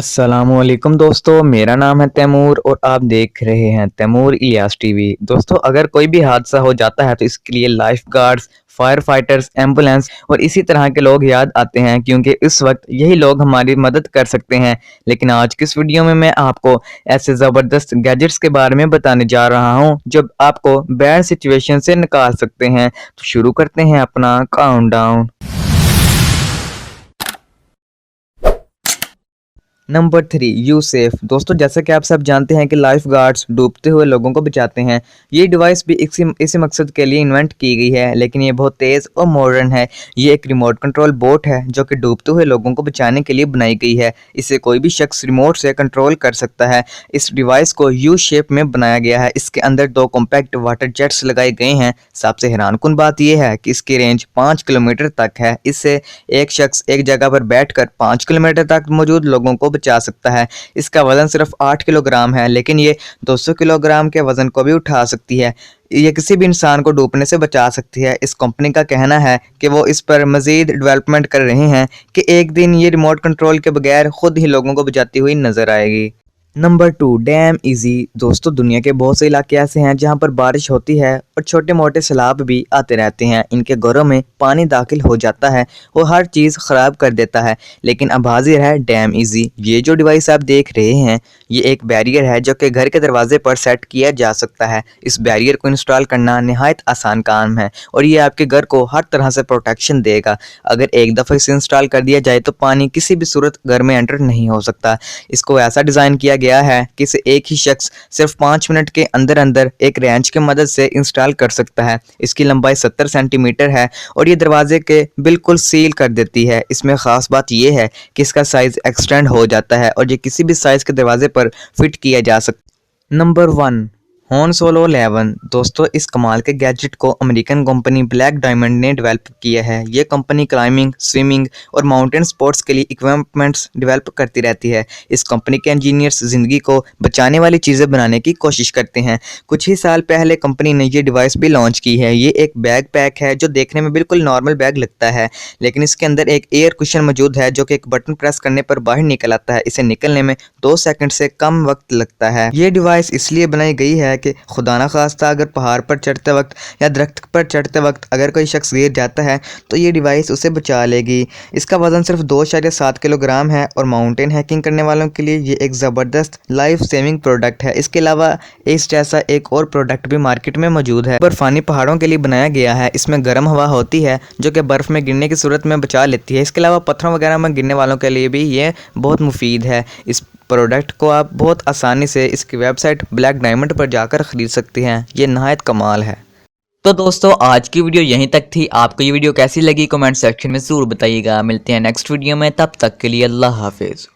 अस्सलामुअलैकुम दोस्तों, मेरा नाम है तैमूर और आप देख रहे हैं तैमूर इलियास टीवी। दोस्तों, अगर कोई भी हादसा हो जाता है तो इसके लिए life guards, fire fighters, ambulance और इसी तरह के लोग याद आते हैं, क्योंकि इस वक्त यही लोग हमारी मदद कर सकते हैं। लेकिन आज की इस वीडियो में मैं आपको ऐसे ज़बरदस्त गैजेट्स के बारे में बताने जा रहा हूं जो आपको बैड सिचुएशन से निकाल सकते हैं। तो शुरू करते हैं अपना काउंटडाउन। Number 3, you safe. दोस्तों, जैसा कि आप सब जानते हैं कि लाइफ गार्ड्स डूबते हुए लोगों को बचाते हैं। ये डिवाइस भी इसी मकसद के लिए इन्वेंट की गई है, लेकिन ये बहुत तेज़ और मॉडर्न है। ये एक रिमोट कंट्रोल बोट है जो कि डूबते हुए लोगों को बचाने के लिए बनाई गई है। इसे कोई भी शख्स रिमोट से कंट्रोल कर सकता है। इस डिवाइस को यू शेप में बनाया गया है। इसके अंदर 2 कॉम्पैक्ट वाटर जेट्स लगाए गए हैं। सबसे हैरानकुन बात यह है कि इसकी रेंज 5 किलोमीटर तक है। इससे एक शख्स एक जगह पर बैठकर 5 किलोमीटर तक मौजूद लोगों को बचा सकता है। इसका वजन सिर्फ 8 किलोग्राम है, लेकिन ये 200 किलोग्राम के वजन को भी उठा सकती है। ये किसी भी इंसान को डूबने से बचा सकती है। इस कंपनी का कहना है कि वो इस पर मजीद डेवलपमेंट कर रहे हैं कि एक दिन ये रिमोट कंट्रोल के बगैर खुद ही लोगों को बचाती हुई नजर आएगी। Number 2, dam easy. दोस्तों, दुनिया के बहुत से इलाके ऐसे हैं जहां पर बारिश होती है और छोटे मोटे सैलाब भी आते रहते हैं। इनके घरों में पानी दाखिल हो जाता है और हर चीज़ ख़राब कर देता है। लेकिन अब हाजिर है डैम इजी। ये जो डिवाइस आप देख रहे हैं, ये एक बैरियर है जो कि घर के दरवाजे पर सेट किया जा सकता है। इस बैरियर को इंस्टॉल करना नहायत आसान काम है और ये आपके घर को हर तरह से प्रोटेक्शन देगा। अगर एक दफ़ा इसे इंस्टॉल कर दिया जाए तो पानी किसी भी सूरत घर में एंटर नहीं हो सकता। इसको ऐसा डिज़ाइन किया गया है कि इसे एक ही शख्स सिर्फ 5 मिनट के अंदर अंदर एक रेंच की मदद से इंस्टॉल कर सकता है। इसकी लंबाई 70 सेंटीमीटर है और ये दरवाजे के बिल्कुल सील कर देती है। इसमें ख़ास बात यह है कि इसका साइज़ एक्सटेंड हो जाता है और ये किसी भी साइज़ के दरवाजे पर फिट किया जा सकता है। Number 1, horn solo 11। दोस्तों, इस कमाल के गैजेट को अमेरिकन कंपनी ब्लैक डायमंड ने डेवलप किया है। ये कंपनी क्लाइंबिंग, स्विमिंग और माउंटेन स्पोर्ट्स के लिए इक्विपमेंट्स डेवलप करती रहती है। इस कंपनी के इंजीनियर्स ज़िंदगी को बचाने वाली चीज़ें बनाने की कोशिश करते हैं। कुछ ही साल पहले कंपनी ने ये डिवाइस भी लॉन्च की है। ये एक बैग पैक है जो देखने में बिल्कुल नॉर्मल बैग लगता है, लेकिन इसके अंदर एक एयर कुशन मौजूद है जो कि एक बटन प्रेस करने पर बाहर निकल आता है। इसे निकलने में 2 सेकंड से कम वक्त लगता है। ये डिवाइस इसलिए बनाई गई है कि खुदा ना खास्ता अगर पहाड़ पर चढ़ते वक्त या दरख्त पर चढ़ते वक्त अगर कोई शख्स गिर जाता है तो ये डिवाइस उसे बचा लेगी। इसका वजन सिर्फ 2.7 किलोग्राम है और माउंटेन हाइकिंग करने वालों के लिए ये एक ज़बरदस्त लाइफ सेविंग प्रोडक्ट है। इसके अलावा इस जैसा एक और प्रोडक्ट भी मार्केट में मौजूद है। बर्फानी पहाड़ों के लिए बनाया गया है। इसमें गर्म हवा होती है जो कि बर्फ़ में गिरने की सूरत में बचा लेती है। इसके अलावा पत्थरों वगैरह में गिरने वालों के लिए भी ये बहुत मुफीद है। इस प्रोडक्ट को आप बहुत आसानी से इसकी वेबसाइट ब्लैक डायमंड पर जाकर ख़रीद सकते हैं। ये नहायत कमाल है। तो दोस्तों, आज की वीडियो यहीं तक थी। आपको ये वीडियो कैसी लगी कमेंट सेक्शन में ज़रूर बताइएगा। मिलते हैं नेक्स्ट वीडियो में, तब तक के लिए अल्लाह हाफिज़।